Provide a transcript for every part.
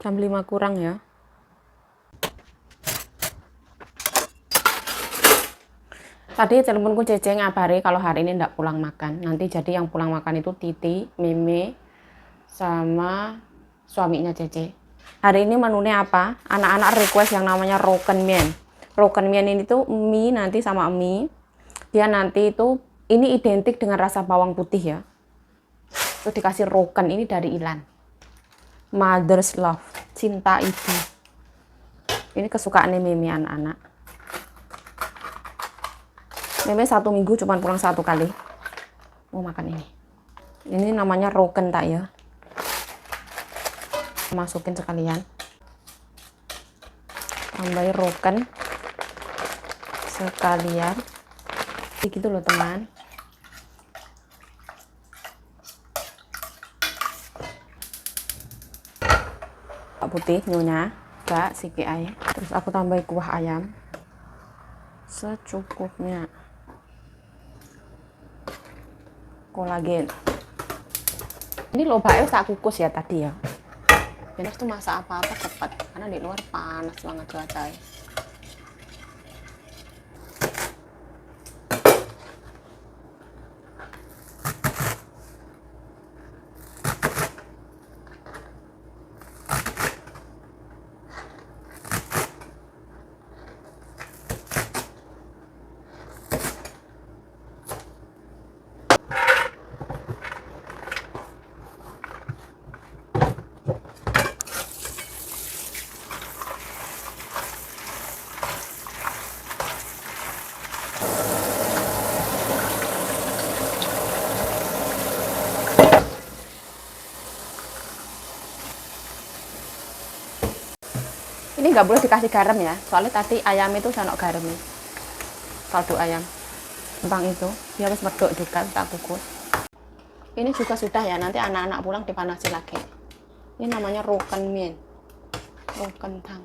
Jam 5 kurang ya. Tadi teleponku Cece ngabari kalau hari ini ndak pulang makan. Nanti jadi yang pulang makan itu Titi, Meme, sama suaminya Cece. Hari ini menunya apa? Anak-anak request yang namanya roken mien. Roken mien ini tuh mie nanti sama mie. Dia nanti itu ini identik dengan rasa bawang putih ya. Terus dikasih roken ini dari Ilan. Mother's love, cinta ibu. Ini kesukaannya Meme anak-anak. Meme 1 minggu cuma pulang 1 kali. Mau makan ini. Ini namanya roken tak ya? Masukin sekalian. Tambahin roken sekalian. Gitu loh teman. Putih nyonya, gak siki air. Terus aku tambahin kuah ayam secukupnya. Kolagen. Ini lobaknya tak kukus ya tadi ya. Jadi tuh masak apa-apa cepat karena di luar panas banget cuacanya. Ini nggak boleh dikasih garam ya, soalnya tadi ayam itu sanok garam nih. Kaldu ayam tentang itu dia harus medok juga, tak kukus. Ini juga sudah ya, nanti anak-anak pulang dipanasin lagi. Ini namanya roken mien, roken tang.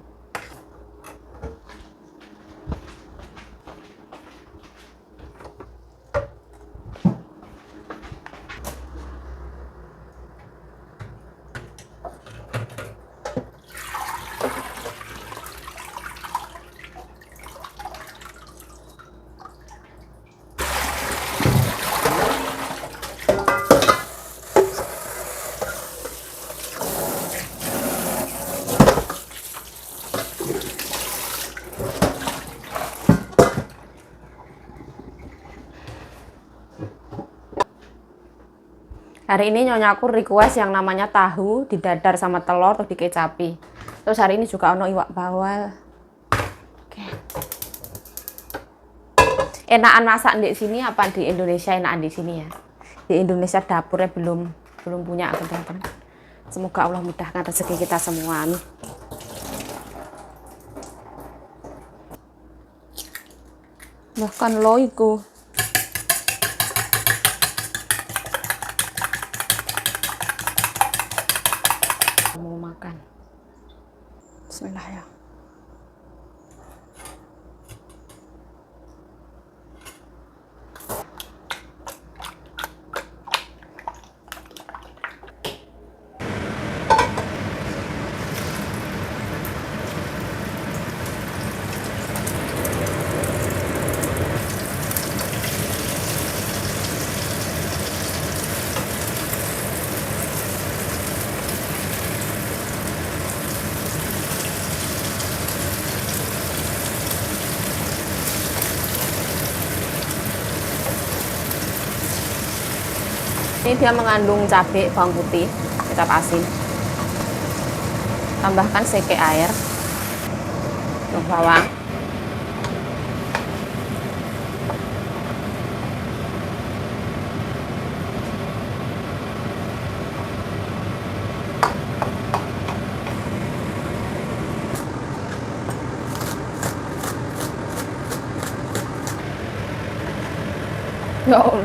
Hari ini nyonya aku request yang namanya tahu didadar sama telur terus dikecapi. Terus hari ini juga ono iwak bawal. Oke. Enakan masak di sini apa di Indonesia enakan di sini ya? Di Indonesia dapurnya belum punya aku teman-teman. Semoga Allah mudahkan rezeki kita semua. Amin. Bahkan loiku. Mau makan. Bismillah ya. Ini dia mengandung cabai, bawang putih, kecap asin. Tambahkan seke air, bawang. Ya Allah.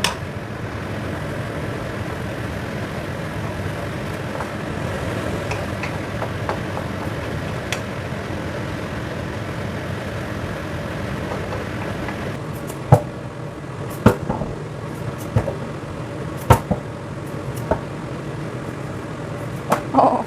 Oh.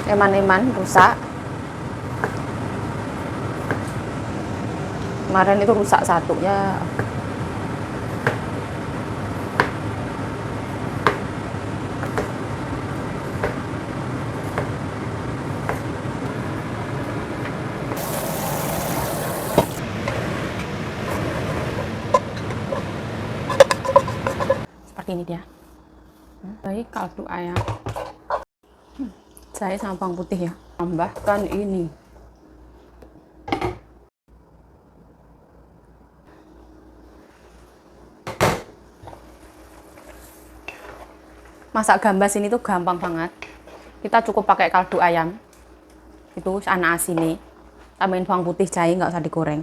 eman-eman rusak. Kemarin itu rusak satu ya. Seperti ini dia. Baik, kaldu ayam. Jahe sama bawang putih ya. Tambahkan ini. Masak gambas ini tuh gampang banget. Kita cukup pakai kaldu ayam. Itu anak asin. Tambahin bawang putih, jahe, nggak usah digoreng.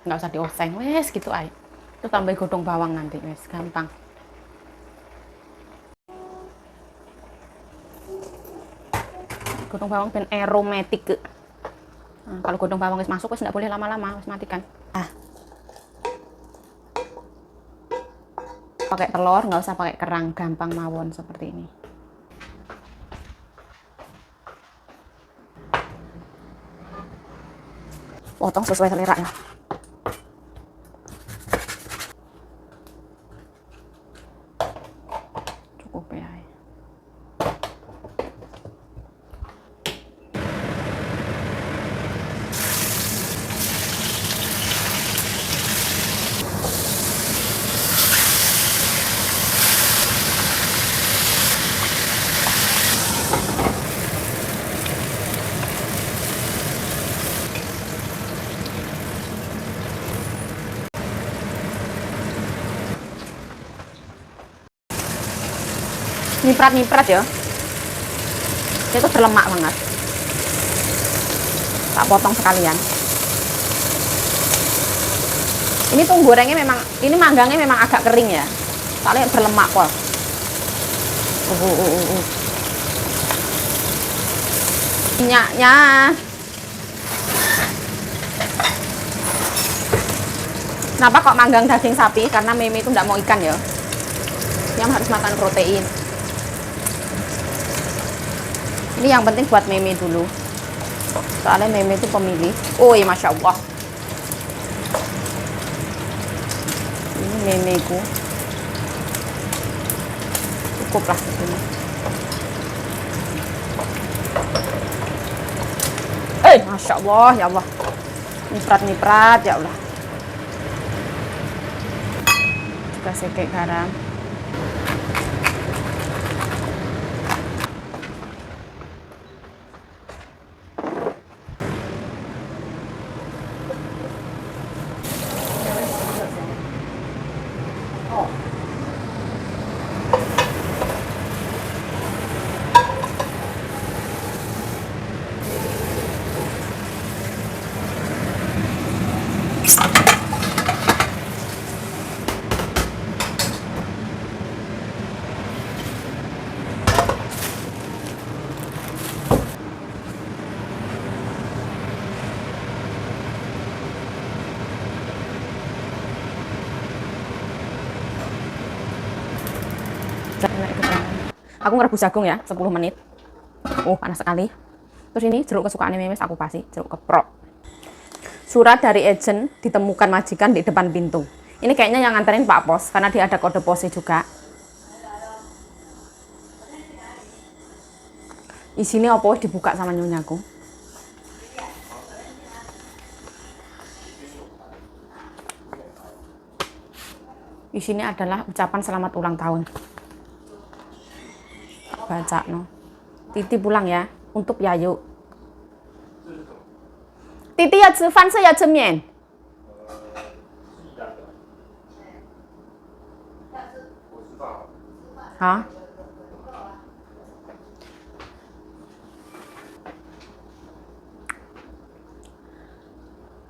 Nggak usah dioseng. Wes gitu aja. Terus tambahin godong bawang nanti. Wes gampang. Godong bawang dan aromatik. Nah, kalau godong bawang wis masuk wis nggak boleh lama-lama, wis matikan. Pakai telur, nggak usah pakai kerang, gampang mawon seperti ini. Potong sesuai selera ya. Cukup ya. Nyiprat-nyiprat ya. Itu berlemak banget. Tak potong sekalian. Ini tuh gorengnya memang, ini manggangnya memang agak kering ya. Soalnya berlemak kok. Minyaknya. Kenapa kok manggang daging sapi? Karena Meme itu nggak mau ikan ya. Yang harus makan protein. Ini yang penting buat Meme dulu. Soalnya Meme itu pemilih. Oh iya, Masya Allah. Ini Memeku. Cukuplah segini. Masya Allah, ya Allah. Niprat-niprat, ya Allah. Kasih kayak garam. Aku ngerebus jagung ya, 10 menit. Panas sekali. Terus ini jeruk kesukaan Memes aku pasti, jeruk keprok. Surat dari agent ditemukan majikan di depan pintu. Ini kayaknya yang nganterin Pak Pos, karena dia ada kode posnya juga. Isinya apa dibuka sama nyonyaku. Isinya adalah ucapan selamat ulang tahun. Baca no. Titi pulang ya untuk Yayu. Titi ya 吃饭是要吃面 Hah?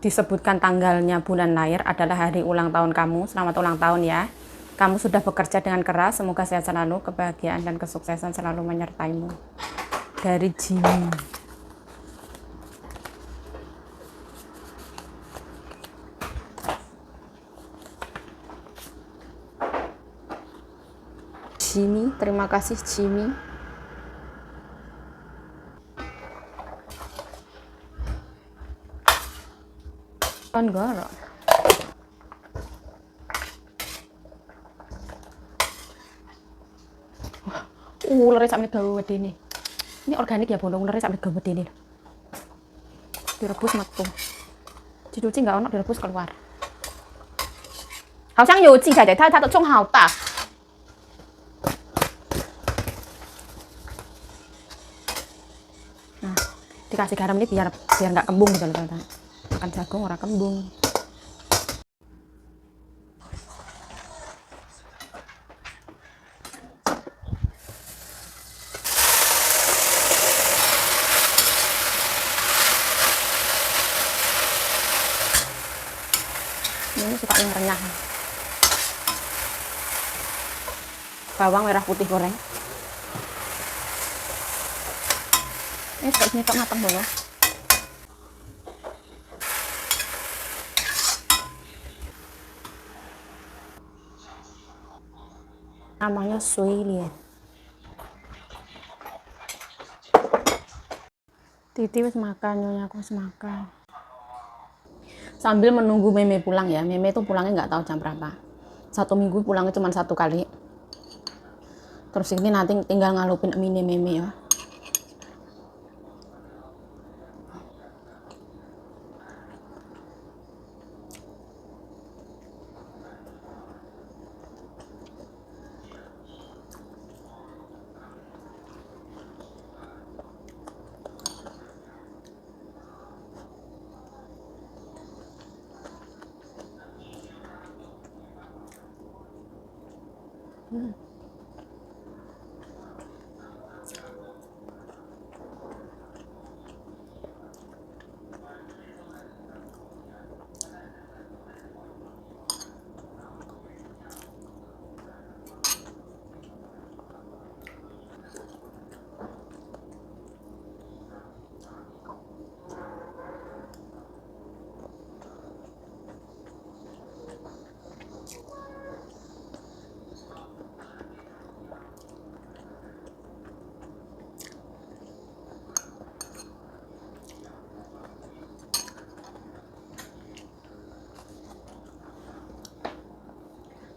Disebutkan tanggalnya, bulan lahir adalah hari ulang tahun kamu. Selamat ulang tahun ya. Kamu sudah bekerja dengan keras, semoga sehat selalu, kebahagiaan dan kesuksesan selalu menyertaimu. Dari Jimmy. Jimmy, terima kasih Jimmy. Kan gara. Ular sampe gawe wedene. Ini organik ya bondong, ular sampe gawe wedene. Direbus metu. Dicuci nggak ono, direbus keluar. 好像有记载的，它的葱好大。Nah, dikasih garam ini biar nggak kembung gitu loh teman-teman. Makan jagung ora kembung. Ini suka yang renyah. Bawang merah putih goreng. Ini sepertinya kok matang dulu. Namanya sui lian. Titi wis makan, nyonya aku wis makan. Sambil menunggu Meme pulang ya. Meme tuh pulangnya nggak tahu jam berapa. 1 minggu pulangnya cuma 1 kali. Terus ini nanti tinggal ngalupin mie Meme ya.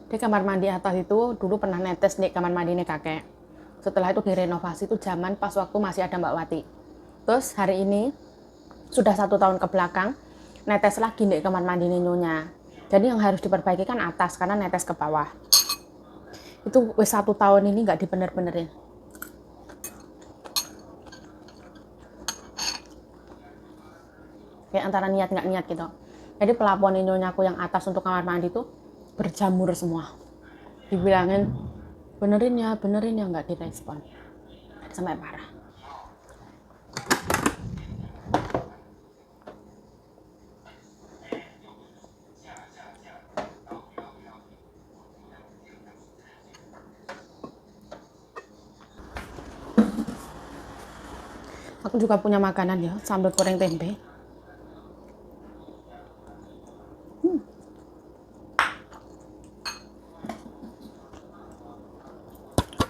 Di kamar mandi atas itu dulu pernah netes nih kamar mandi nih kakek. Setelah itu direnovasi itu zaman pas waktu masih ada Mbak Wati. Terus hari ini sudah 1 tahun ke belakang netes lagi nih kamar mandi nyonya. Jadi yang harus diperbaiki kan atas karena netes ke bawah. Itu wis 1 tahun ini nggak dibener-benerin. Kayak antara niat nggak niat gitu. Jadi pelapuan nyonyaku yang atas untuk kamar mandi tuh berjamur semua. Dibilangin benerin ya nggak direspon. Sampai parah. Aku juga punya makanan ya, sambal goreng tempe.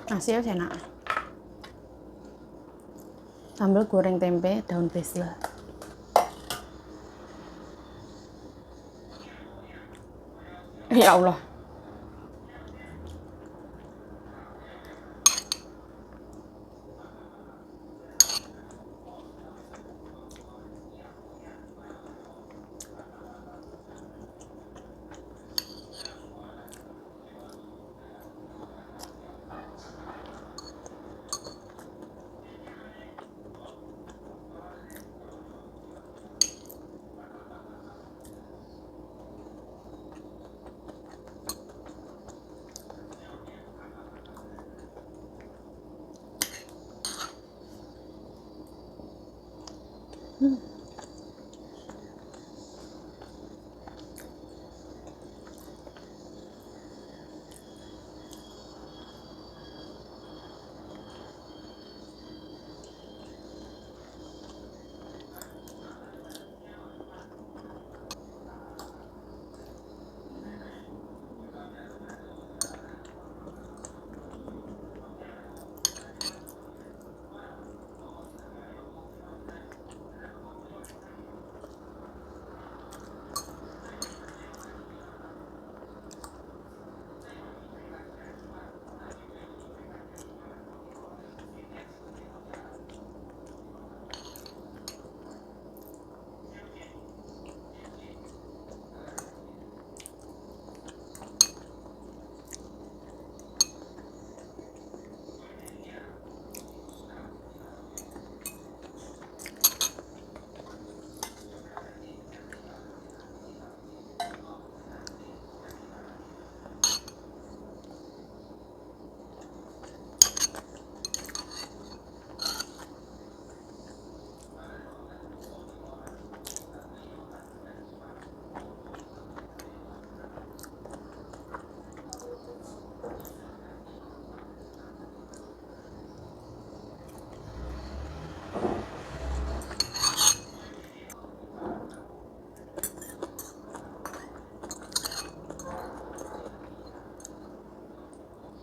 Nasi ya enak. Sambal goreng tempe daun basil. Ya Allah.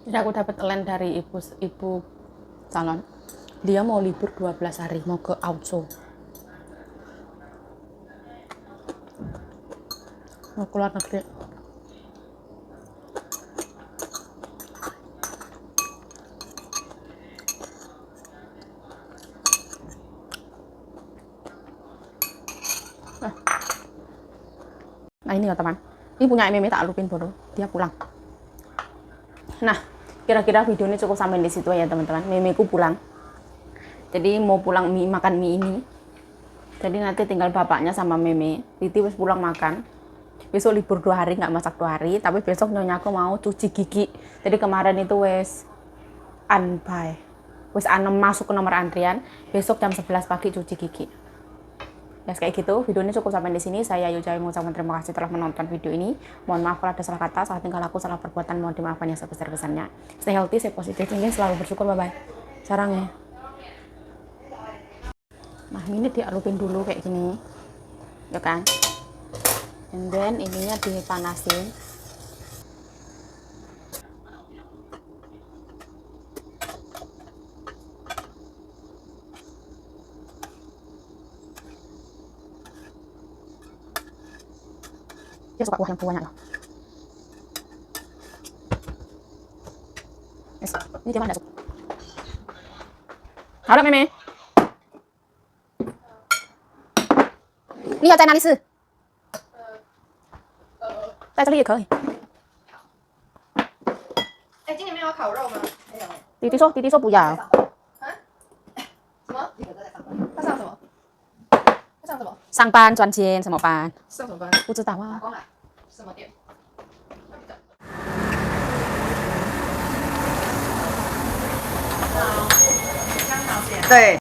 Jadi aku dapat len dari ibu calon. Dia mau libur 12 hari, mau ke Auso. Mau keluar negeri. Nah ini ya teman, ini punya Meme tak lupin baru dia pulang. Nah kira-kira video ini cukup sampai di situ ya teman-teman. Memeku pulang, jadi mau pulang makan mie ini. Jadi nanti tinggal bapaknya sama Meme. Titi wis pulang makan. Besok libur 2 hari, nggak masak 2 hari. Tapi besok nyonya aku mau cuci gigi. Jadi kemarin itu wis unbuy, wis masuk ke nomor antrian. Besok jam 11 pagi cuci gigi. Ya kayak gitu, video ini cukup sampai di sini. Saya Ayu Jawi mengucapkan terima kasih telah menonton video ini. Mohon maaf kalau ada salah kata, salah tingkah laku, salah perbuatan, mohon dimaafkan yang sebesar-besarnya. Stay healthy, stay positif, selalu bersyukur, bye-bye. Sarang ya. Nah ini dialupin dulu kayak gini, ya kan? And then ininya dipanasin. Dia suka kuah yang banyak lah. Yes. Ini dia mana? Halo Meme. 你要在哪里吃？在这里也可以。哎，今年没有烤肉吗？没有。弟弟说不要。啊？什么？他上什么？他上什么？上班赚钱什么班？上什么班？不知道啊。光来什么店？对。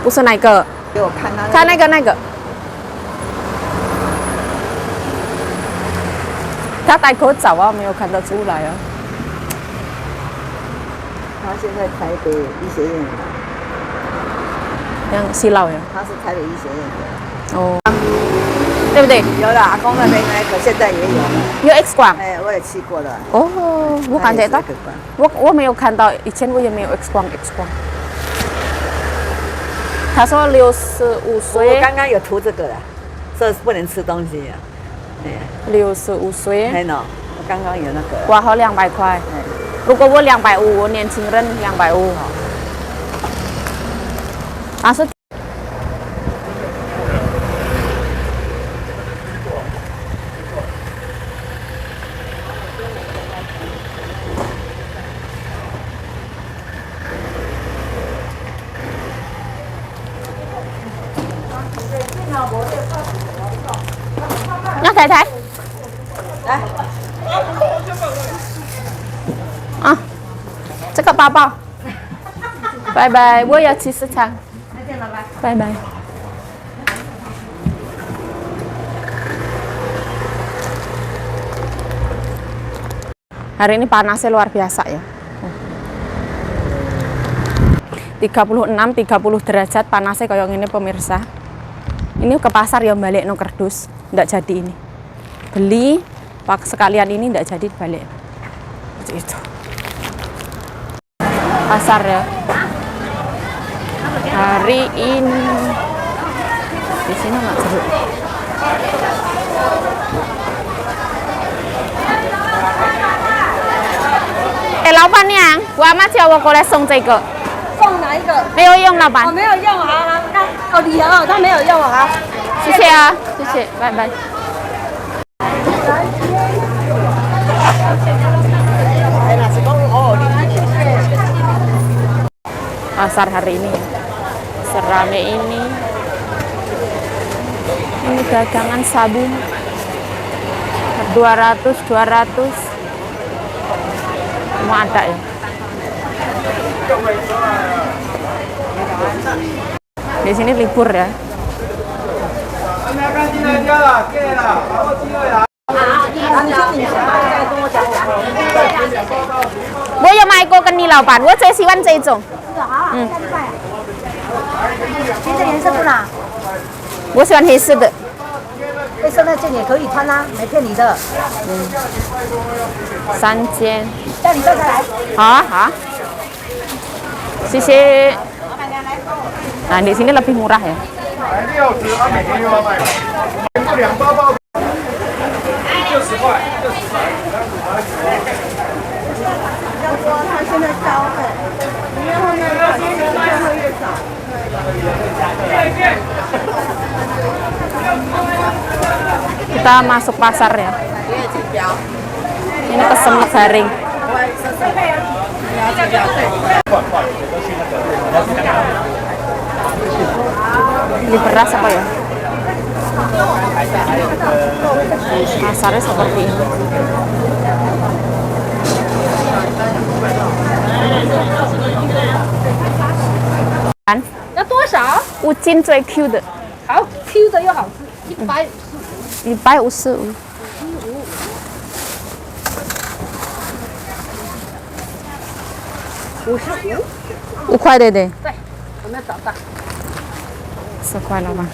不是那个，给我看他看那个。他戴口罩啊，没有看得出来啊。他现在台北医学院的，像西老呀。他是台北医学院的。哦，对不对？有了，阿公那边那个现在也有了。有 X 光。哎，我也去过了。哦，我感觉到，我没有看到，以前我也没有 X 光。他说65岁。我刚刚有涂这个了，这不能吃东西啊。哎65岁。没呢，我刚刚有那个。挂号200块。如果我250，我年轻人250。但是。那太太，来，啊，这个包包，拜拜，我要去市场，再见了，拜拜。Hari ini panasnya luar biasa ya. 36-30 derajat panasnya kayak gini pemirsa. Ini ke pasar ya balik no kerdus, nggak jadi ini. Beli pak sekalian ini nggak jadi balik. Itu. Pasar ya. Hari ini di sini nggak seru. Lão板娘，我妈叫我过来送这个。送哪一个？没有用，老板。我没有用啊，那礼盒哦，他没有用啊。谢谢啊，谢谢，拜拜。Pasar hari ini, serame ini dagangan sabun 200 semua ada ya. Di sini libur ya.我要买一个跟你老板，我最喜欢这种。这个颜色不拿，我喜欢黑色的。黑色那件也可以穿啊，没骗你的。 3件。叫你坐下来。好啊，好啊。谢谢. Nah, di sini lebih murah ya. Kita masuk pasar ya. Ini kesemek garing. Ini beras apa ya? Pasarnya seperti ini. Kan? 要多少？乌金最 Q 的好 Q 的又好吃，150。 5块对对。对，我们要找到。 10 块了bang.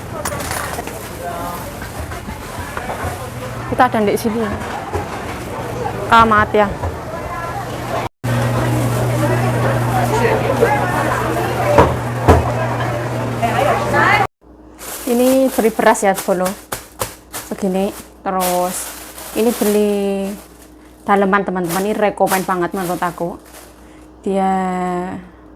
Kita ada di sini. Kamat ya. Ini beli beras ya dulu. Segini. Terus ini beli daleman teman-teman. Ini rekomen banget menurut aku. Dia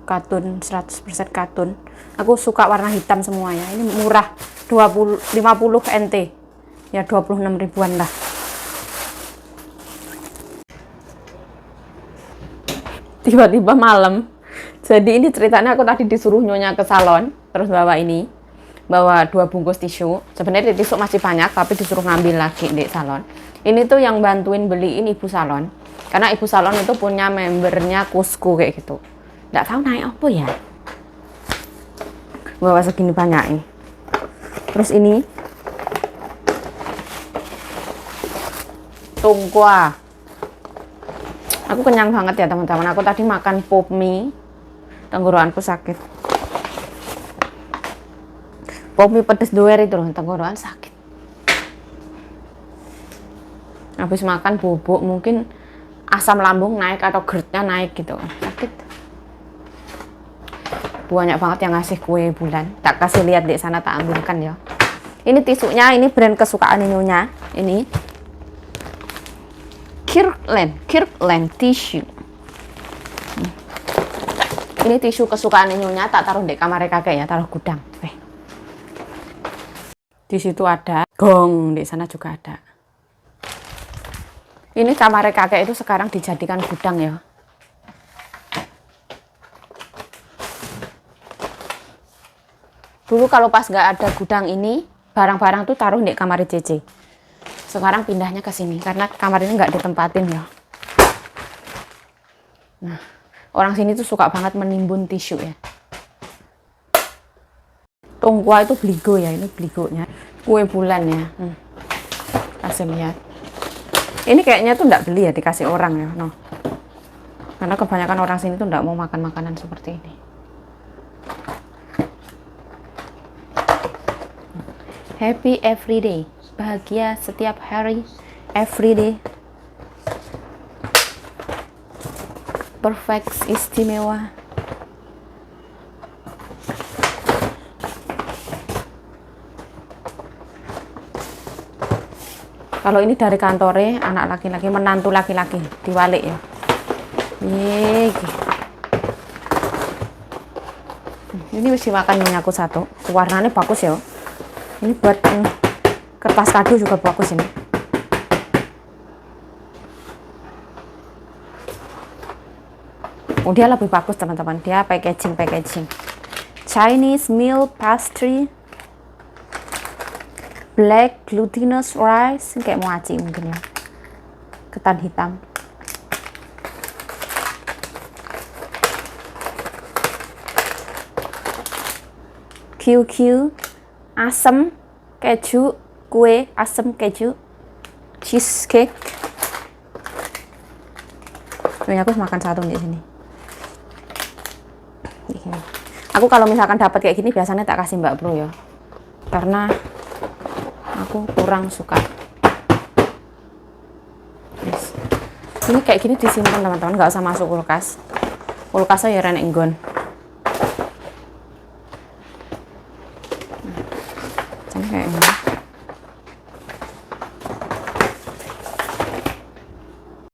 katun, 100% katun. Aku suka warna hitam semua ya. Ini murah, 50 NT. Ya 26 ribuan lah. Tiba-tiba malam. Jadi ini ceritanya aku tadi disuruh nyonya ke salon, terus bawa 2 bungkus tisu. Sebenarnya tisu masih banyak, tapi disuruh ngambil lagi di salon. Ini tuh yang bantuin beliin ibu salon. Karena ibu salon itu punya membernya Kusku kayak gitu. Nggak tahu naik apa ya. Bawa segini banyak nih. Terus ini tungkwa. Aku kenyang banget ya teman-teman. Aku tadi makan pop mie. Tenggorokanku sakit. Pop mie pedes doer itu loh, tenggorokan sakit. Habis makan bubuk mungkin asam lambung naik atau GERD-nya naik gitu. Sakit. Banyak banget yang ngasih kue bulan. Tak kasih lihat di sana, tak ambilkan ya. Ini tisunya, ini brand kesukaan nyonya. Ini Kirkland tissue. Ini tisu kesukaan nyonya, tak taruh di kamar kakek ya, taruh gudang. Di situ ada gong, di sana juga ada. Ini kamar kakek itu sekarang dijadikan gudang ya. Dulu kalau pas nggak ada gudang ini, barang-barang tuh taruh di kamar Cece. Sekarang pindahnya ke sini karena kamar ini nggak ditempatin ya. Nah, orang sini tuh suka banget menimbun tisu ya. Tongkwa itu bligo ya, ini bligonya. Kue bulan ya. Kasih lihat. Ini kayaknya tuh nggak beli ya, dikasih orang ya. No. Karena kebanyakan orang sini tuh nggak mau makan makanan seperti ini. Happy every day, bahagia setiap hari, every day. Perfect, istimewa. Kalau ini dari kantornya anak laki-laki, menantu laki-laki, diwalik ya. Ini mesti makan nyonya aku satu. Warnanya bagus ya. Ini buat kertas kado juga bagus ini. Oh, dia lebih bagus teman-teman. Dia packaging. Chinese meal pastry, black glutinous rice, kayak mochi mungkin ya. Ketan hitam. QQ, asam, keju, kue, asam, keju, cheesecake. Nih aku makan satu di sini. Aku kalau misalkan dapat kayak gini biasanya tak kasih Mbak Bro ya, karena aku kurang suka. Yes. Ini kayak gini disimpan teman-teman, nggak usah masuk kulkas. Kulkasnya ya renek nggon. Jadi kayak ini.